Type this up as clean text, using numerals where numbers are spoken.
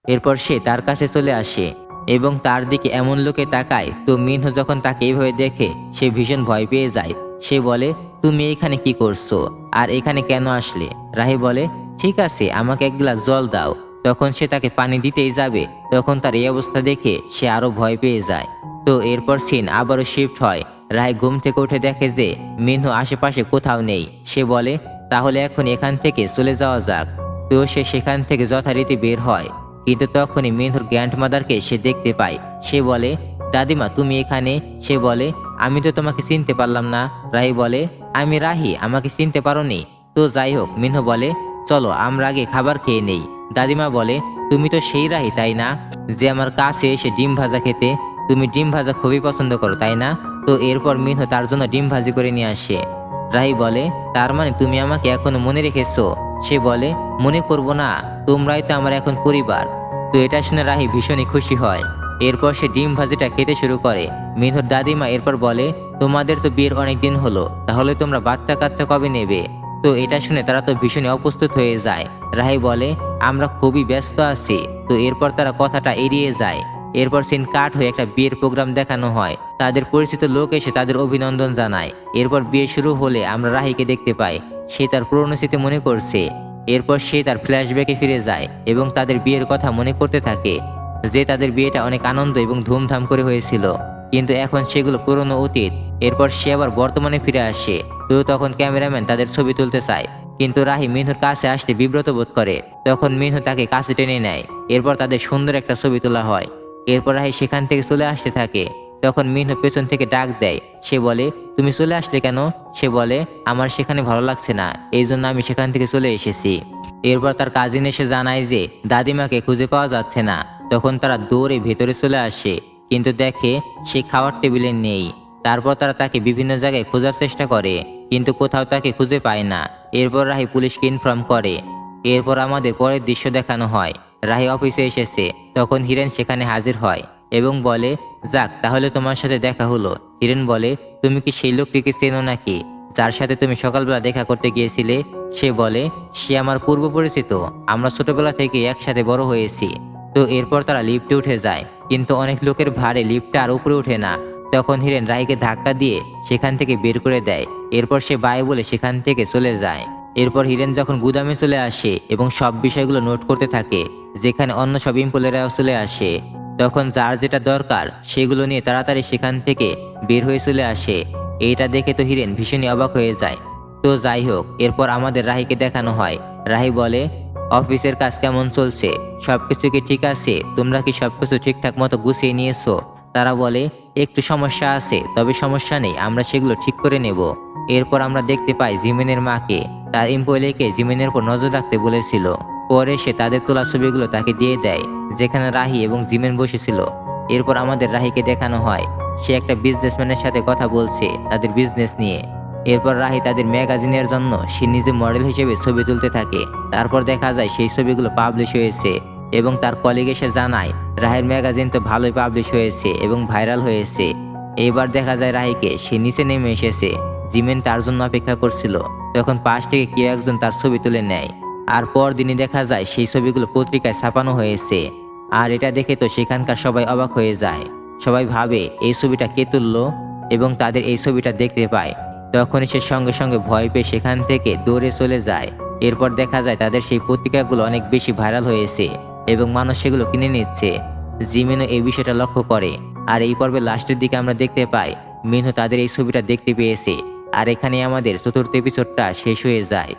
এরপর সে তার কাছে চলে আসে এবং তার দিকে এমন লোকে তাকায়। তো মিনহো যখন তাকে এইভাবে দেখে সে ভীষণ ভয় পেয়ে যায়। সে বলে, তুমি এখানে কি করছো আর এখানে কেন আসলে? রাহি বলে, ঠিক আছে, আমাকে এক গ্লাস জল দাও। তখন সে তাকে পানি দিতেই যাবে, তখন তার এই অবস্থা দেখে সে আরো ভয় পেয়ে যায়। তো এরপর সিন আবারও শিফট হয়। রাহি ঘুম থেকে উঠে দেখে যে মিনহো আশেপাশে কোথাও নেই। সে বলে, তাহলে এখন এখান থেকে চলে যাওয়া যাক। তো সে সেখান থেকে যথারীতি বের হয়। কিন্তু তখনই মিনহুর গ্র্যান্ডমাদারকে সে দেখতে পায়। সে বলে, দাদিমা তুমি এখানে? সে বলে, আমি তো তোমাকে চিনতে পারলাম না। রাহি বলে, আমি রাহি, আমাকে চিনতে পারোনি? তো যাই হোক, মিনহু বলে, চলো আমরা আগে খাবার খেয়ে নেই। দাদিমা বলে, তুমি তো সেই রাহি তাই না, যে আমার কাছে এসে ডিম ভাজা খেতে? তুমি ডিম ভাজা খুবই পছন্দ করো তাই না? তো এরপর মিনহু তার জন্য ডিম ভাজি করে নিয়ে আসে। রাহি বলে, তার মানে তুমি আমাকে এখনো মনে রেখেছো? সে বলে, মনে করব না, তোমরাই তো আমার এখন পরিবার। তো এটা শুনে রাহি ভীষণই খুশি হয়। এরপর সে ডিম ভাজিটা খেতে শুরু করে। মিনহুর দাদিমা এরপর বলে, তোমাদের তো বিয়ের অনেক দিন হলো, তাহলে তোমরা বাচ্চা কাচ্চা কবে নেবে? তো এটা শুনে তারা তো ভীষণই অপ্রস্তুত হয়ে যায়। রাহি বলে, আমরা খুবই ব্যস্ত আছি। তো এরপর তারা কথাটা এড়িয়ে যায়। এরপর সিন কাট হয়ে একটা বিয়ের প্রোগ্রাম দেখানো হয়। তাদের পরিচিত লোক এসে তাদের অভিনন্দন জানায়। এরপর বিয়ে শুরু হলে আমরা রাহিকে দেখতে পাই। সে তার পুরনো স্মৃতি মনে করছে। এরপর সে তার ফ্ল্যাশব্যাকে ফিরে যায় এবং তাদের বিয়ের কথা মনে করতে থাকে, যে তাদের বিয়েটা অনেক আনন্দ এবং ধুমধাম করে হয়েছিল। কিন্তু এখন সেগুলো পুরনো অতীত। এরপর সে আবার বর্তমানে ফিরে আসে। তো তখন ক্যামেরাম্যান তাদের ছবি তুলতে চায়, কিন্তু রাহি মিনহুর কাছে আসতে বিব্রত বোধ করে। তখন মিনহু তাকে কাছে টেনে নেয়। এরপর তাদের সুন্দর একটা ছবি তোলা হয়। এরপর রাহি সেখান থেকে চলে আসতে থাকে। তখন মিনহু পেছন থেকে ডাক দেয়। সে বলে, তুমি চলে আসলে কেন? সে বলে, আমার সেখানে ভালো লাগছে না, এই জন্য আমি সেখান থেকে চলে এসেছি। এরপর তার কাজিন এসে জানায় যে দাদিমাকে খুঁজে পাওয়া যাচ্ছে না। তখন তারা দৌড়ে ভেতরে চলে আসে, কিন্তু দেখে সে খাওয়ার টেবিলে নেই। তারপর তারা তাকে বিভিন্ন জায়গায় খোঁজার চেষ্টা করে, কিন্তু কোথাও তাকে খুঁজে পায় না। এরপর রাহি পুলিশকে ইনফর্ম করে। এরপর আমাদের পরের দৃশ্য দেখানো হয়। রাহি অফিসে এসেছে। তখন হিরেন সেখানে হাজির হয় এবং বলে, যাক, তাহলে তোমার সাথে দেখা হলো। হিরেন বলে, তুমি কি সেই লোকটিকে চেনো নাকি, যার সাথে তুমি সকালবেলা দেখা করতে গিয়েছিলে? সে বলে, সে আমার পূর্ব পরিচিত, আমরা ছোটবেলা থেকে একসাথে বড় হয়েছি। তো এরপর তারা লিফটে উঠে যায়, কিন্তু অনেক লোকের ভারে লিফটটা আর উপরে ওঠে না। তখন হিরেন রাহিকে ধাক্কা দিয়ে সেখান থেকে বের করে দেয়। এরপর সে বাই বলে সেখান থেকে চলে যায়। এরপর হিরেন যখন গুদামে চলে আসে এবং সব বিষয়গুলো নোট করতে থাকে, যেখানে অন্য সব এমপ্লয়িরাও চলে আসে, তখন যার যেটা দরকার সেগুলো নিয়ে তাড়াতাড়ি সেখান থেকে বের হয়ে চলে আসে। এইটা দেখে তো হিরেন ভীষণই অবাক হয়ে যায়। তো যাই হোক, এরপর আমাদের রাহিকে দেখানো হয়। রাহি বলে, অফিসের কাজ কেমন চলছে? সবকিছু কি ঠিক আছে? তোমরা কি সবকিছু ঠিকঠাক মতো গুছিয়ে নিয়েছো? তারা বলে, একটু সমস্যা আছে, তবে সমস্যা নেই, আমরা সেগুলো ঠিক করে নেব। এরপর আমরা দেখতে পাই জিমিনের মাকে তার এমপ্লয়িকে জিমিনের উপর নজর রাখতে বলেছিল। পরে সে তাদের তোলা ছবিগুলো তাকে দিয়ে দেয়, যেখানে রাহি এবং জিমিন বসেছিল। এরপর আমাদের রাহিকে দেখানো হয় সে একটা বিজনেসম্যানের সাথে কথা বলছে তাদের বিজনেস নিয়ে। এরপর রাহি তাদের ম্যাগাজিনের জন্য সে নিজে মডেল হিসেবে ছবি তুলতে থাকে। তারপর দেখা যায় সেই ছবিগুলো পাবলিশ হয়েছে এবং তার কলিগ এসে জানায় রাহের ম্যাগাজিন তো ভালোই পাবলিশ হয়েছে এবং ভাইরাল হয়েছে। এইবার দেখা যায় রাহিকে সে নিচে নেমে এসেছে। জিমেন তার জন্য অপেক্ষা করছিল। তখন পাশ থেকে কেউ একজন তার ছবি তুলে নেয়। আর পরদিনই দেখা যায় সেই ছবিগুলো পত্রিকায় ছাপানো হয়েছে। আর এটা দেখে তো সেখানকার সবাই অবাক হয়ে যায়। সবাই ভাবে এই ছবিটা কে তুললো এবং তাদের এই ছবিটা দেখতে পায়। তখনই সে সঙ্গে সঙ্গে ভয় পেয়ে সেখান থেকে দৌড়ে চলে যায়। এরপর দেখা যায় তাদের সেই পত্রিকাগুলো অনেক বেশি ভাইরাল হয়েছে এবং মানুষ সেগুলো কিনে নিচ্ছে। জিমিনও এই বিষয়টা লক্ষ্য করে। আর এই পর্বের লাস্টের দিকে আমরা দেখতে পাই মিনহু তাদের এই ছবিটা দেখতে পেয়েছে। আর এখানে আমাদের চতুর্থ এপিসোডটা শেষ হয়ে যায়।